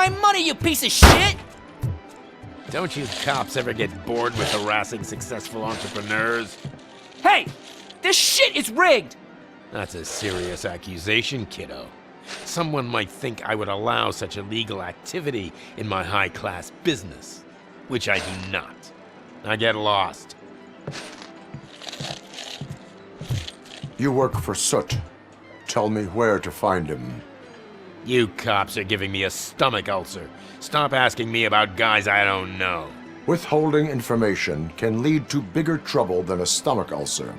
my money, you piece of shit! Don't you cops ever get bored with harassing successful entrepreneurs? Hey! This shit is rigged! That's a serious accusation, kiddo. Someone might think I would allow such illegal activity in my high-class business, which I do not. I get lost. You work for Soot. Tell me where to find him. You cops are giving me a stomach ulcer. Stop asking me about guys I don't know. Withholding information can lead to bigger trouble than a stomach ulcer.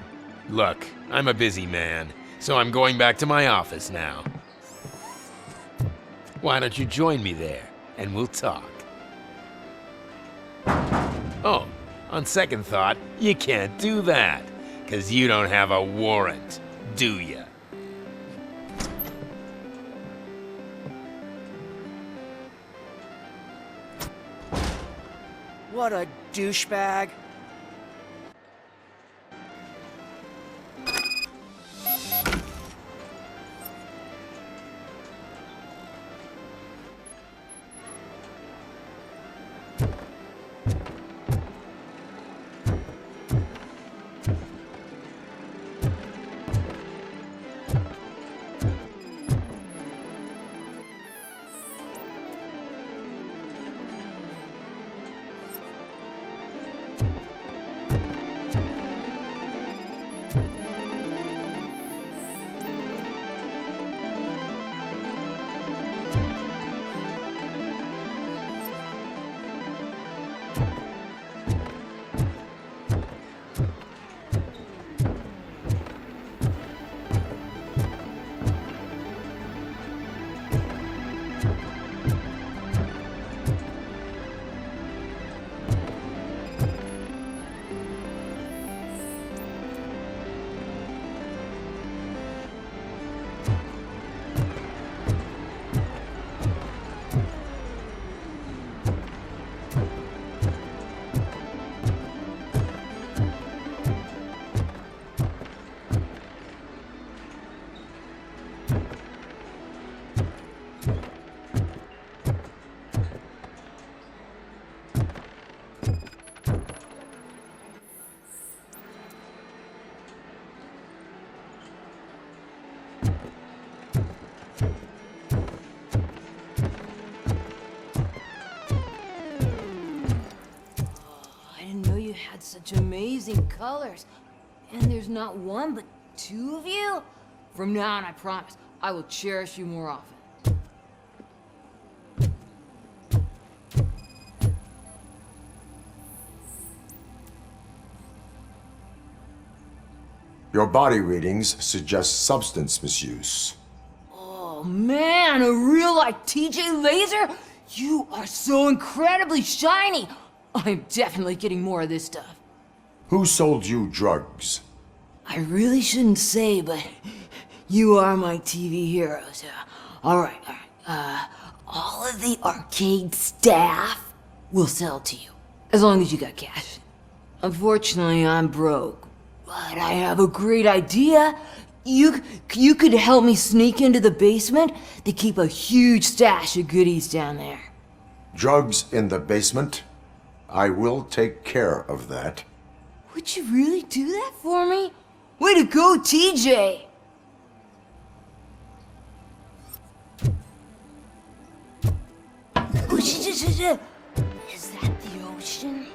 Look, I'm a busy man, so I'm going back to my office now. Why don't you join me there, and we'll talk. Oh, on second thought, you can't do that, 'cause you don't have a warrant, do ya? What a douchebag. Such amazing colors. And there's not one, but two of you? From now on, I promise, I will cherish you more often. Your body readings suggest substance misuse. Oh man, a real-life TJ laser? You are so incredibly shiny! I'm definitely getting more of this stuff. Who sold you drugs? I really shouldn't say, but you are my TV heroes. Alright. All of the arcade staff will sell to you, as long as you got cash. Unfortunately, I'm broke, but I have a great idea. You could help me sneak into the basement. They keep a huge stash of goodies down there. Drugs in the basement? I will take care of that. Would you really do that for me? Way to go, TJ! Is that the ocean?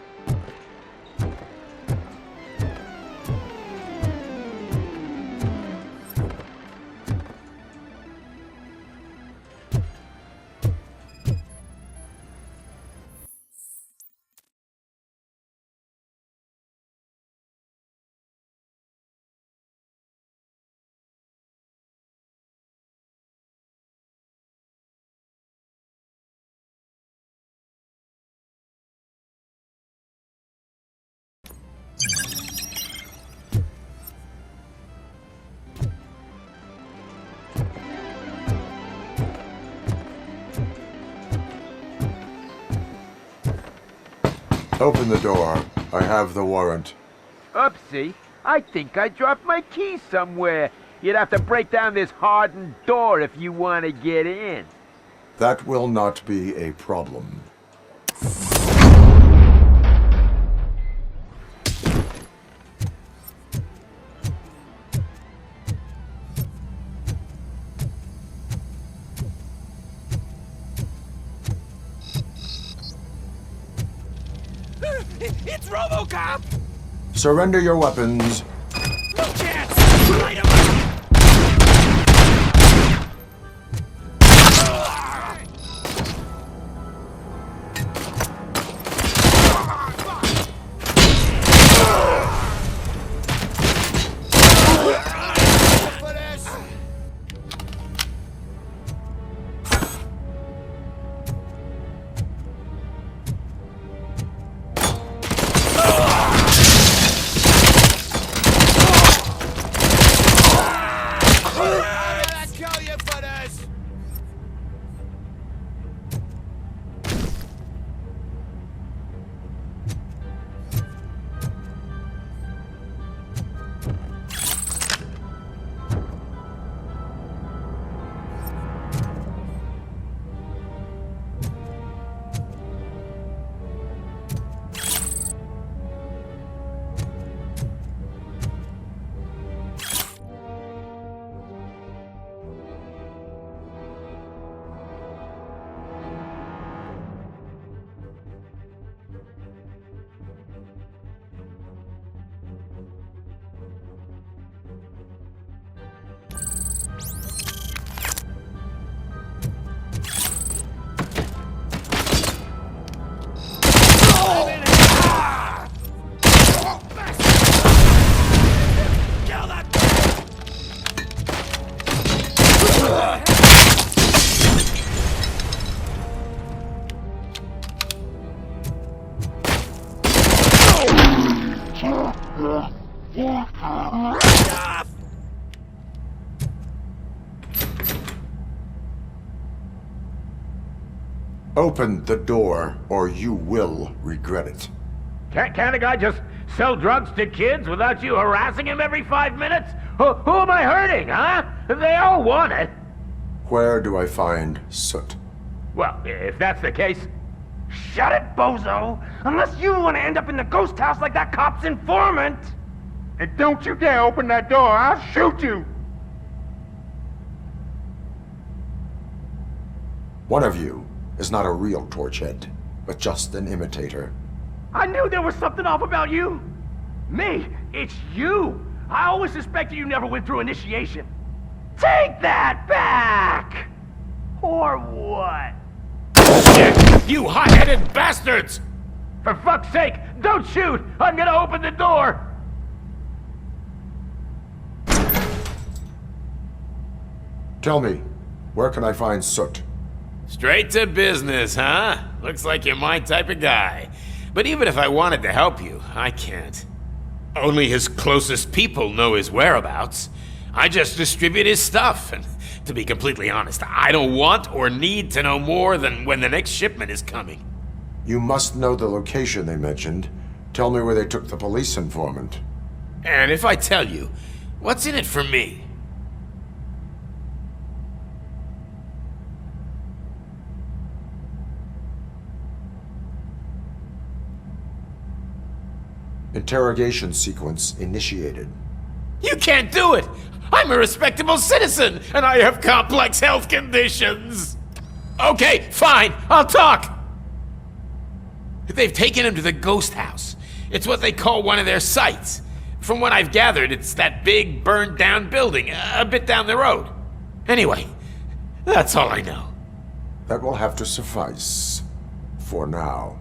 Open the door. I have the warrant. Oopsie, I think I dropped my keys somewhere. You'd have to break down this hardened door if you want to get in. That will not be a problem. It's Robocop! Surrender your weapons. No chance! Light him up! Open the door, or you will regret it. Can't a guy just sell drugs to kids without you harassing him every 5 minutes? Who am I hurting, huh? They all want it. Where do I find Soot? Well, if that's the case, shut it, bozo! Unless you want to end up in the ghost house like that cop's informant! And don't you dare open that door, I'll shoot you! One of you is not a real Torchhead, but just an imitator. I knew there was something off about you! Me? It's you! I always suspected you never went through initiation. Take that back! Or what? You hot-headed bastards! For fuck's sake, don't shoot! I'm gonna open the door! Tell me, where can I find Soot? Straight to business, huh? Looks like you're my type of guy. But even if I wanted to help you, I can't. Only his closest people know his whereabouts. I just distribute his stuff, and to be completely honest, I don't want or need to know more than when the next shipment is coming. You must know the location they mentioned. Tell me where they took the police informant. And if I tell you, what's in it for me? Interrogation sequence initiated. You can't do it! I'm a respectable citizen, and I have complex health conditions! Okay, fine, I'll talk! They've taken him to the ghost house. It's what they call one of their sites. From what I've gathered, it's that big, burned-down building, a bit down the road. Anyway, that's all I know. That will have to suffice. For now.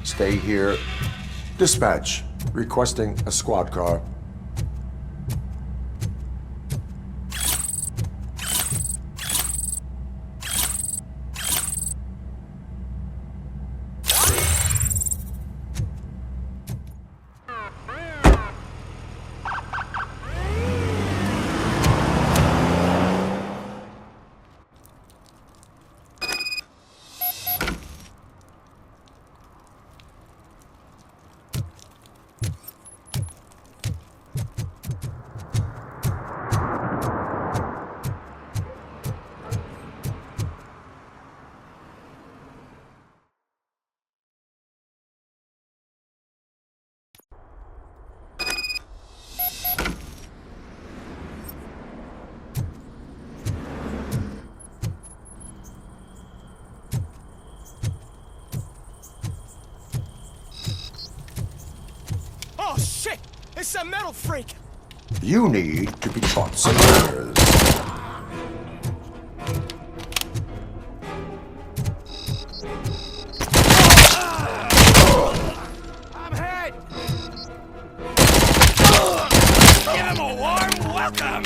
Stay here. Dispatch. Requesting a squad car. Oh shit! It's a metal freak! You need to be taught some manners. I'm hit! Give him a warm welcome!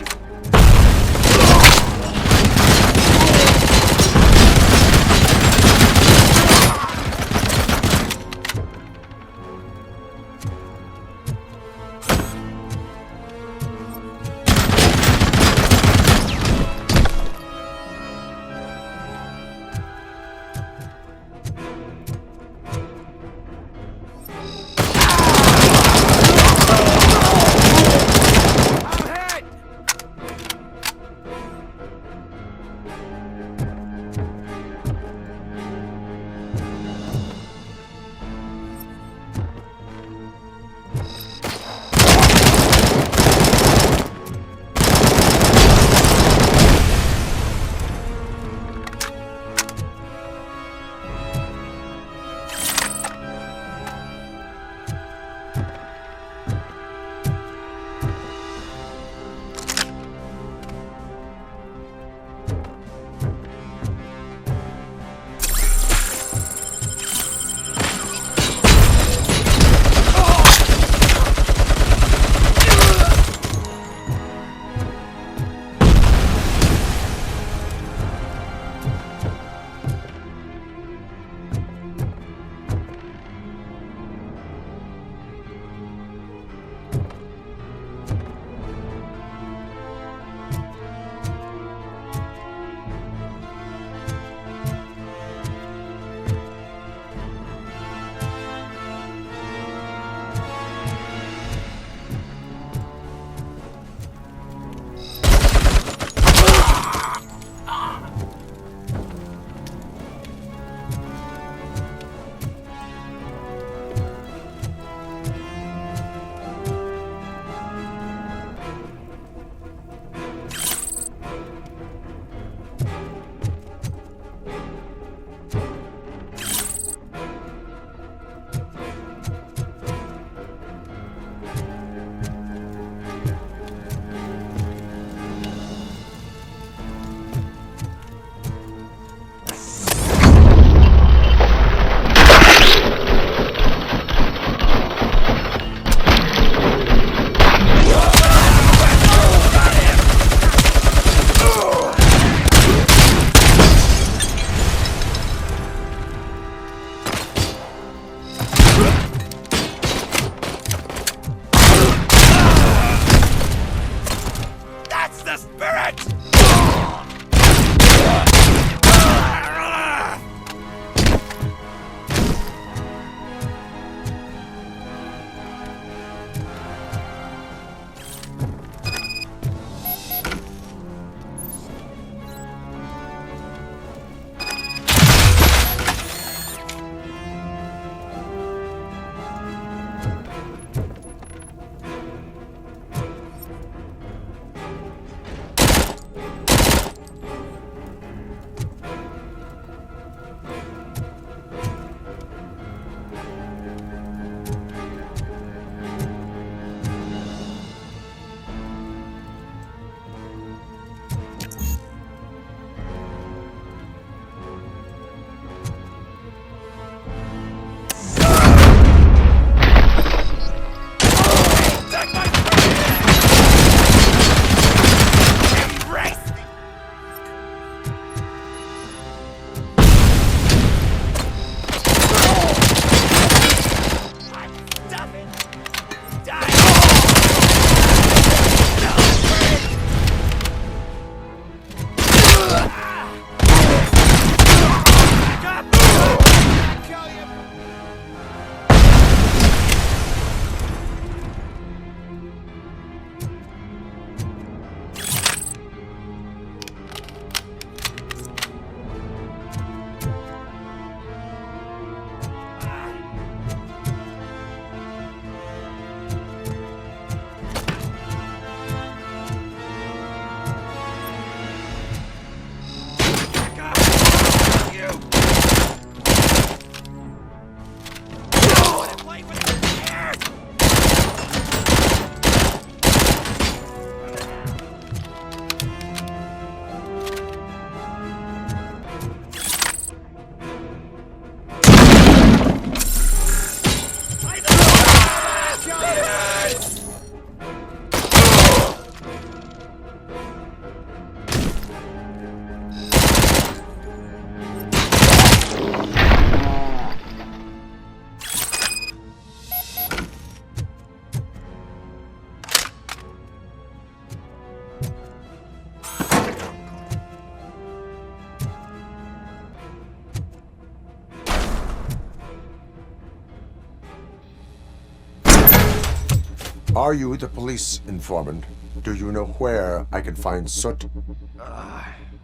Are you the police informant? Do you know where I can find Soot?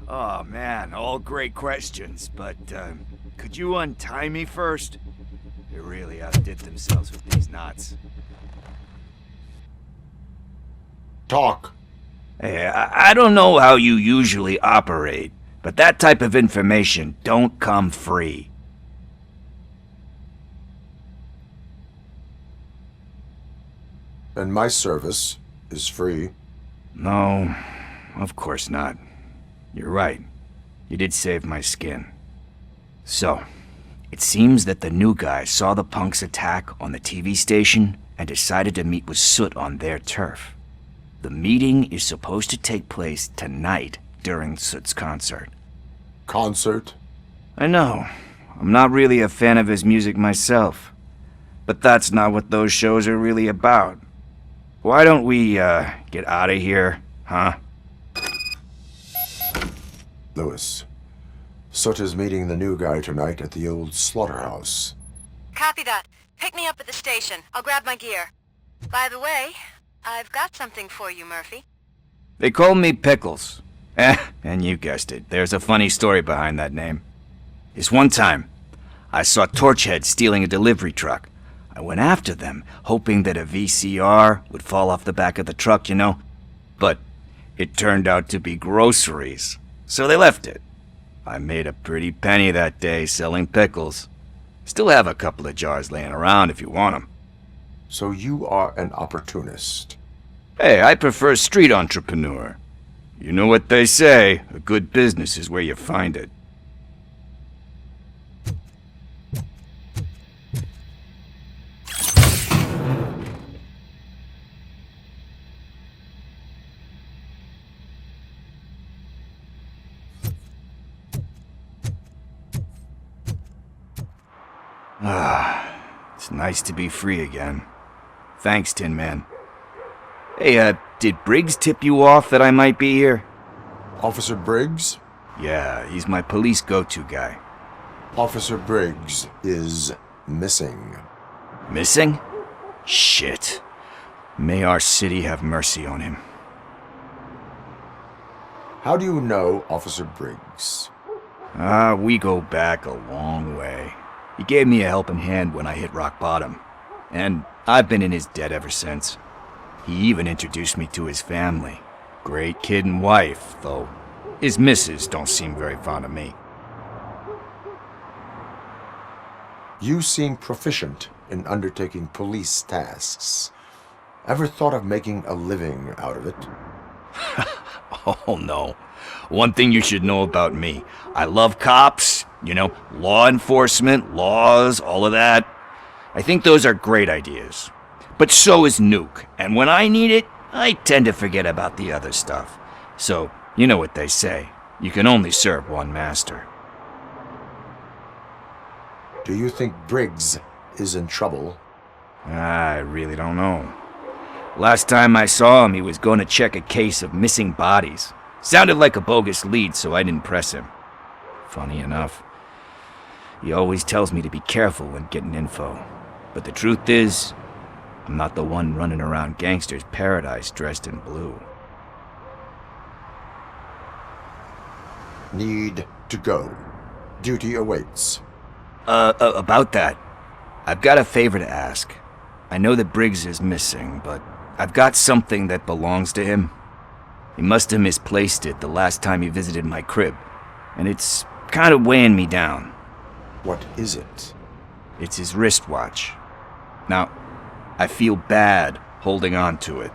Oh man, all great questions, but could you untie me first? They really outdid themselves with these knots. Talk. Hey, I don't know how you usually operate, but that type of information don't come free. And my service is free. No, of course not. You're right. You did save my skin. So, it seems that the new guy saw the punk's attack on the TV station and decided to meet with Soot on their turf. The meeting is supposed to take place tonight during Soot's concert. Concert? I know. I'm not really a fan of his music myself. But that's not what those shows are really about. Why don't we, get out of here, huh? Lewis, Soot is meeting the new guy tonight at the old slaughterhouse. Copy that. Pick me up at the station. I'll grab my gear. By the way, I've got something for you, Murphy. They call me Pickles. And you guessed it, there's a funny story behind that name. This one time, I saw Torchhead stealing a delivery truck. I went after them, hoping that a VCR would fall off the back of the truck, you know? But it turned out to be groceries, so they left it. I made a pretty penny that day selling pickles. Still have a couple of jars laying around if you want them. So you are an opportunist. Hey, I prefer street entrepreneur. You know what they say, a good business is where you find it. It's nice to be free again. Thanks, Tin Man. Hey, did Briggs tip you off that I might be here? Officer Briggs? Yeah, he's my police go-to guy. Officer Briggs is missing. Missing? Shit. May our city have mercy on him. How do you know Officer Briggs? We go back a long way. He gave me a helping hand when I hit rock bottom, and I've been in his debt ever since. He even introduced me to his family. Great kid and wife, though his missus don't seem very fond of me. You seem proficient in undertaking police tasks. Ever thought of making a living out of it? Oh no. One thing you should know about me. I love cops, you know, law enforcement, laws, all of that. I think those are great ideas. But so is Nuke, and when I need it, I tend to forget about the other stuff. So, you know what they say. You can only serve one master. Do you think Briggs is in trouble? I really don't know. Last time I saw him, he was going to check a case of missing bodies. Sounded like a bogus lead, so I didn't press him. Funny enough, he always tells me to be careful when getting info. But the truth is, I'm not the one running around gangster's paradise dressed in blue. Need to go. Duty awaits. About that, I've got a favor to ask. I know that Briggs is missing, but I've got something that belongs to him. He must have misplaced it the last time he visited my crib, and it's kind of weighing me down. What is it? It's his wristwatch. Now, I feel bad holding on to it.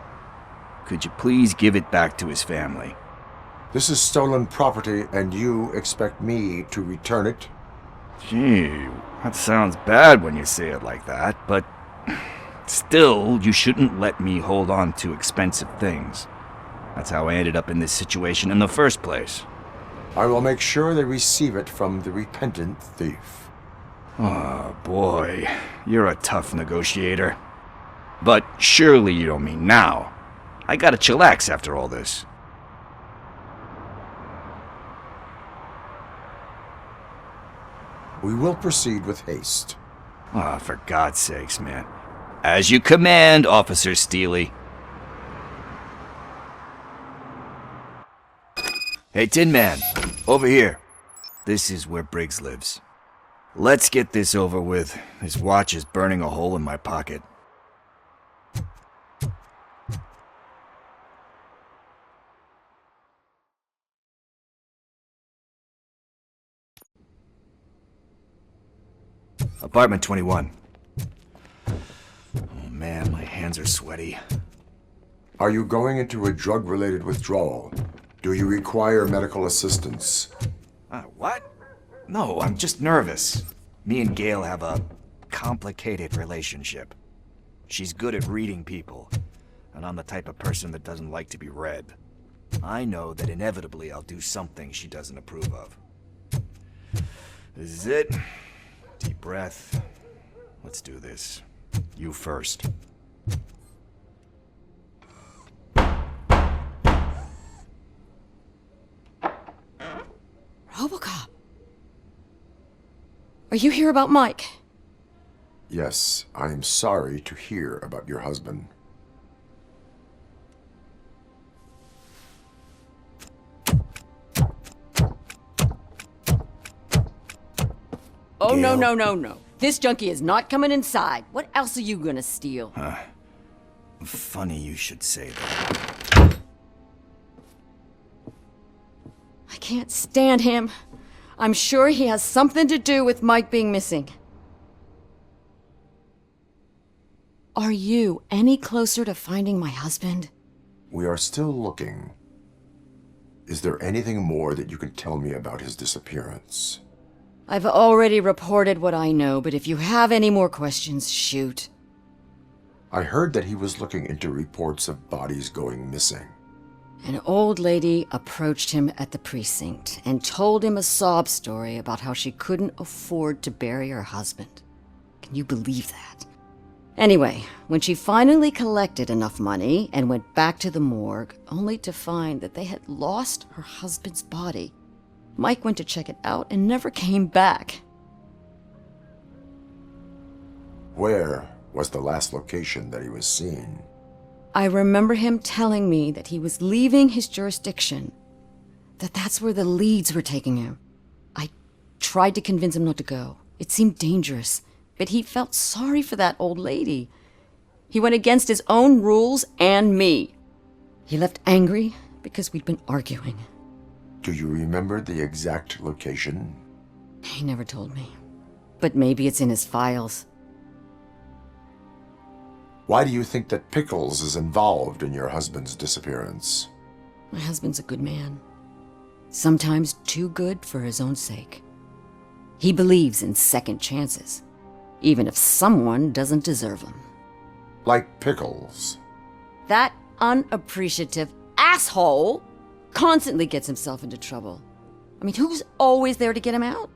Could you please give it back to his family? This is stolen property, and you expect me to return it? Gee, that sounds bad when you say it like that, but still, you shouldn't let me hold on to expensive things. That's how I ended up in this situation in the first place. I will make sure they receive it from the repentant thief. Oh, boy. You're a tough negotiator. But surely you don't mean now. I gotta chillax after all this. We will proceed with haste. Oh, for God's sakes, man. As you command, Officer Steely. Hey, Tin Man, over here. This is where Briggs lives. Let's get this over with. His watch is burning a hole in my pocket. Apartment 21. Oh man, my hands are sweaty. Are you going into a drug-related withdrawal? Do you require medical assistance? What? No, I'm just nervous. Me and Gail have a complicated relationship. She's good at reading people, and I'm the type of person that doesn't like to be read. I know that inevitably I'll do something she doesn't approve of. This is it. Deep breath. Let's do this. You first. Robocop. Are you here about Mike? Yes, I am sorry to hear about your husband. Oh, Gail? no. This junkie is not coming inside. What else are you gonna steal? Funny you should say that. I can't stand him. I'm sure he has something to do with Mike being missing. Are you any closer to finding my husband? We are still looking. Is there anything more that you can tell me about his disappearance? I've already reported what I know, but if you have any more questions, shoot. I heard that he was looking into reports of bodies going missing. An old lady approached him at the precinct and told him a sob story about how she couldn't afford to bury her husband. Can you believe that? Anyway, when she finally collected enough money and went back to the morgue, only to find that they had lost her husband's body, Mike went to check it out and never came back. Where was the last location that he was seen? I remember him telling me that he was leaving his jurisdiction, that that's where the leads were taking him. I tried to convince him not to go. It seemed dangerous, but he felt sorry for that old lady. He went against his own rules and me. He left angry because we'd been arguing. Do you remember the exact location? He never told me. But maybe it's in his files. Why do you think that Pickles is involved in your husband's disappearance? My husband's a good man. Sometimes too good for his own sake. He believes in second chances, even if someone doesn't deserve them. Like Pickles. That unappreciative asshole constantly gets himself into trouble. I mean, who's always there to get him out?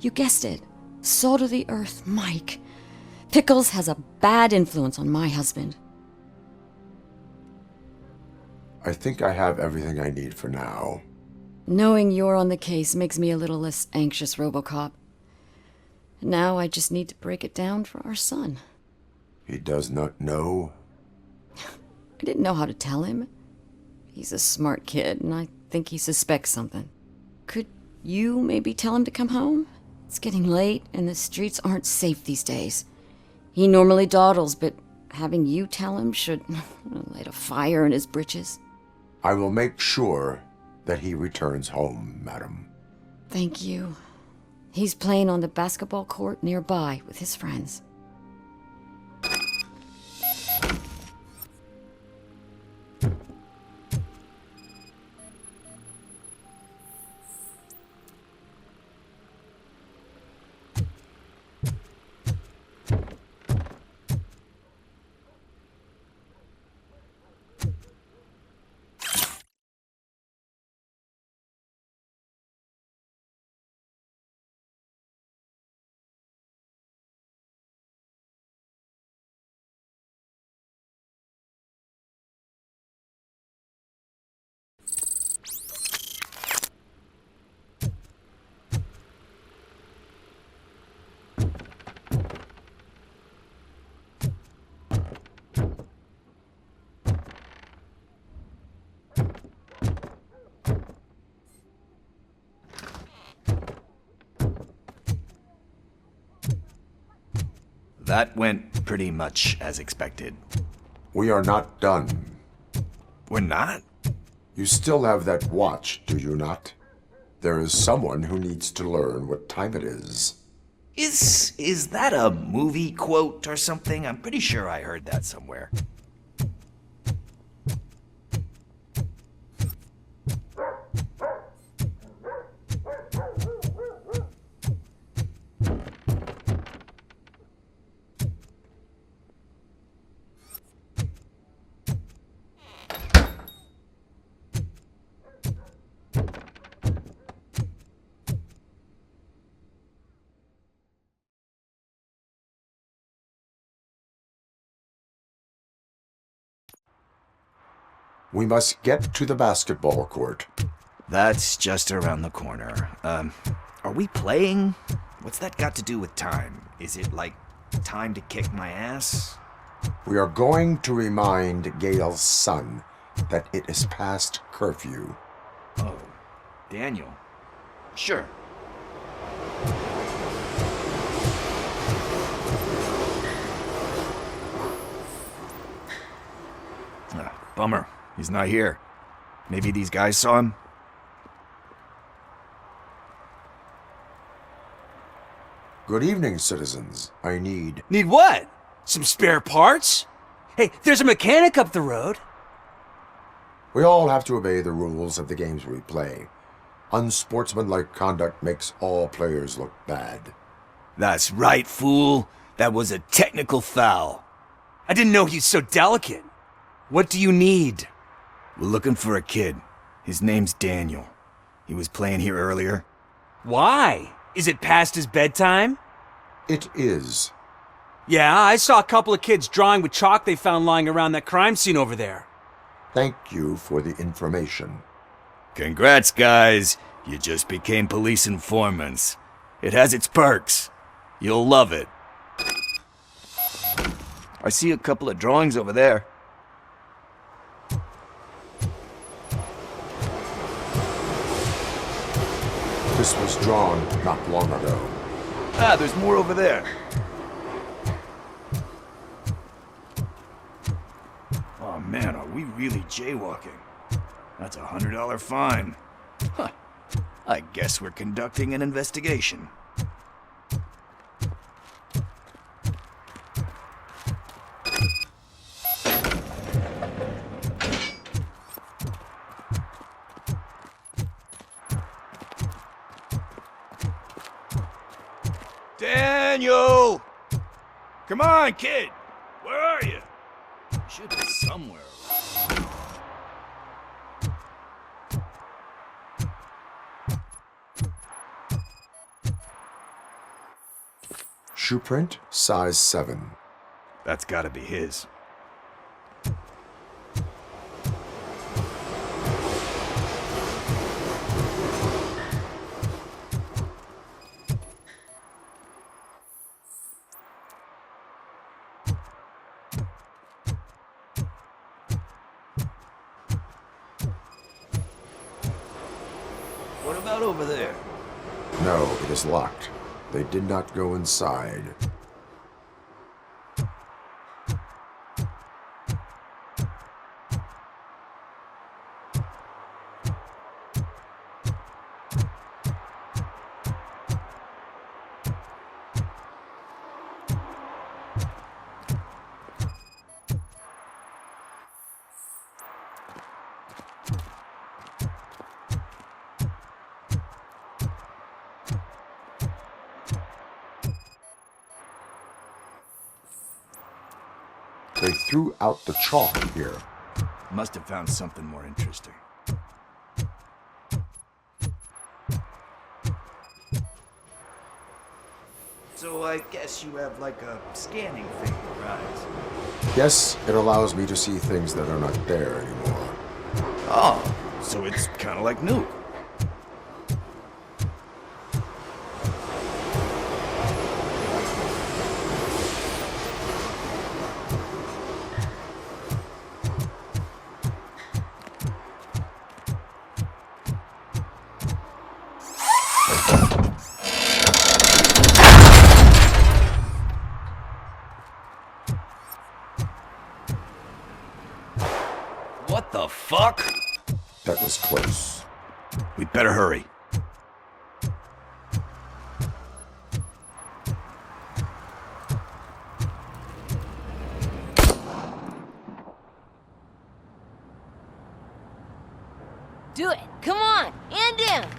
You guessed it. Salt of the earth, Mike. Pickles has a bad influence on my husband. I think I have everything I need for now. Knowing you're on the case makes me a little less anxious, Robocop. Now I just need to break it down for our son. He does not know? I didn't know how to tell him. He's a smart kid, and I think he suspects something. Could you maybe tell him to come home? It's getting late, and the streets aren't safe these days. He normally dawdles, but having you tell him should light a fire in his britches. I will make sure that he returns home, madam. Thank you. He's playing on the basketball court nearby with his friends. That went pretty much as expected. We are not done. We're not? You still have that watch, do you not? There is someone who needs to learn what time it is. Is that a movie quote or something? I'm pretty sure I heard that somewhere. We must get to the basketball court. That's just around the corner. Are we playing? What's that got to do with time? Is it like time to kick my ass? We are going to remind Gail's son that it is past curfew. Oh, Daniel. Sure. Bummer. He's not here. Maybe these guys saw him? Good evening, citizens. I need... Need what? Some spare parts? Hey, there's a mechanic up the road. We all have to obey the rules of the games we play. Unsportsmanlike conduct makes all players look bad. That's right, fool. That was a technical foul. I didn't know he's so delicate. What do you need? We're looking for a kid. His name's Daniel. He was playing here earlier. Why? Is it past his bedtime? It is. Yeah, I saw a couple of kids drawing with chalk they found lying around that crime scene over there. Thank you for the information. Congrats, guys. You just became police informants. It has its perks. You'll love it. I see a couple of drawings over there. This was drawn not long ago. Ah, there's more over there. Oh man, are we really jaywalking? That's a $100 fine. Huh. I guess we're conducting an investigation. Daniel! Come on, kid! Where are you? Should be somewhere around. Shoe print, size 7. That's gotta be his. What about over there? No, it is locked. They did not go inside. They threw out the chalk here. Must have found something more interesting. So I guess you have like a scanning thing for eyes. Yes, it allows me to see things that are not there anymore. Oh, so it's kind of like new. What the fuck? That was close. We'd better hurry. Do it. Come on. And down.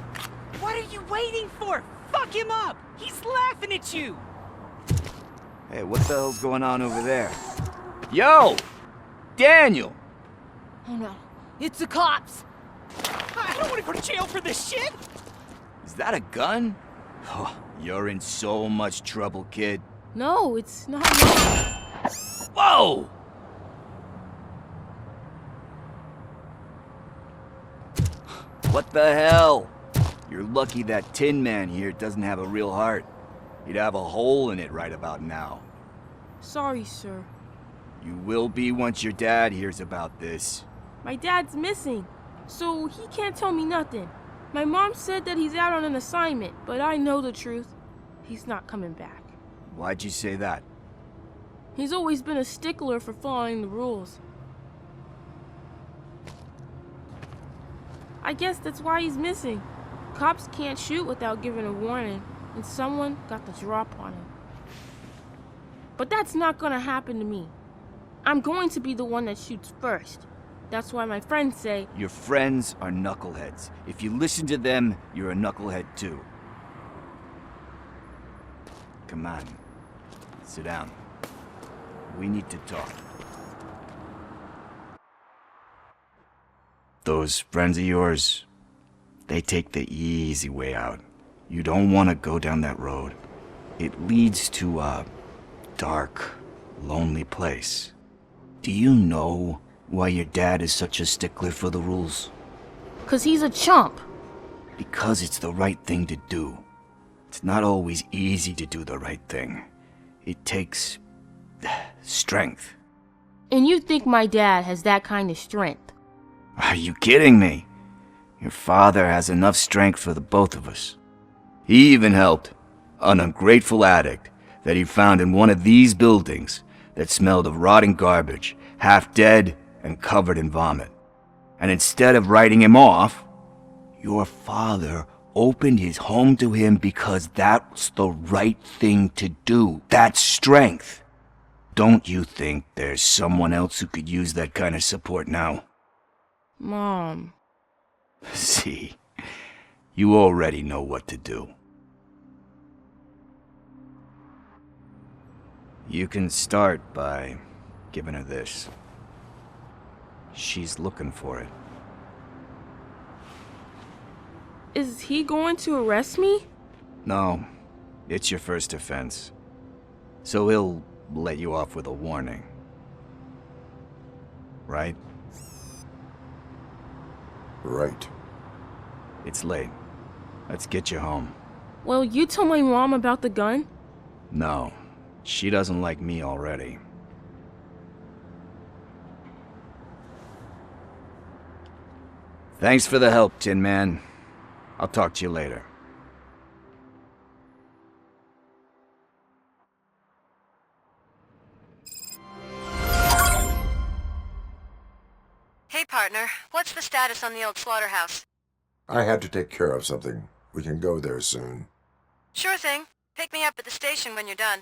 What are you waiting for? Fuck him up! He's laughing at you! Hey, what the hell's going on over there? Yo! Daniel! Oh no. It's the cops. I don't want to go to jail for this shit! Is that a gun? Oh, you're in so much trouble, kid. No, it's not. Whoa! What the hell? You're lucky that Tin Man here doesn't have a real heart. He'd have a hole in it right about now. Sorry, sir. You will be once your dad hears about this. My dad's missing, so he can't tell me nothing. My mom said that he's out on an assignment, but I know the truth. He's not coming back. Why'd you say that? He's always been a stickler for following the rules. I guess that's why he's missing. Cops can't shoot without giving a warning, and someone got the drop on him. But that's not gonna happen to me. I'm going to be the one that shoots first. That's why my friends say... Your friends are knuckleheads. If you listen to them, you're a knucklehead too. Come on. Sit down. We need to talk. Those friends of yours, they take the easy way out. You don't want to go down that road. It leads to a dark, lonely place. Do you know why your dad is such a stickler for the rules? 'Cause he's a chump. Because it's the right thing to do. It's not always easy to do the right thing. It takes strength. And you think my dad has that kind of strength? Are you kidding me? Your father has enough strength for the both of us. He even helped an ungrateful addict that he found in one of these buildings that smelled of rotting garbage, half dead and covered in vomit. And instead of writing him off, your father opened his home to him because that's the right thing to do. That's strength. Don't you think there's someone else who could use that kind of support now? Mom. See, you already know what to do. You can start by giving her this. She's looking for it. Is he going to arrest me? No, it's your first offense. So he'll let you off with a warning. Right? Right. It's late. Let's get you home. Well, you tell my mom about the gun? No, she doesn't like me already. Thanks for the help, Tin Man. I'll talk to you later. Hey, partner. What's the status on the old slaughterhouse? I had to take care of something. We can go there soon. Sure thing. Pick me up at the station when you're done.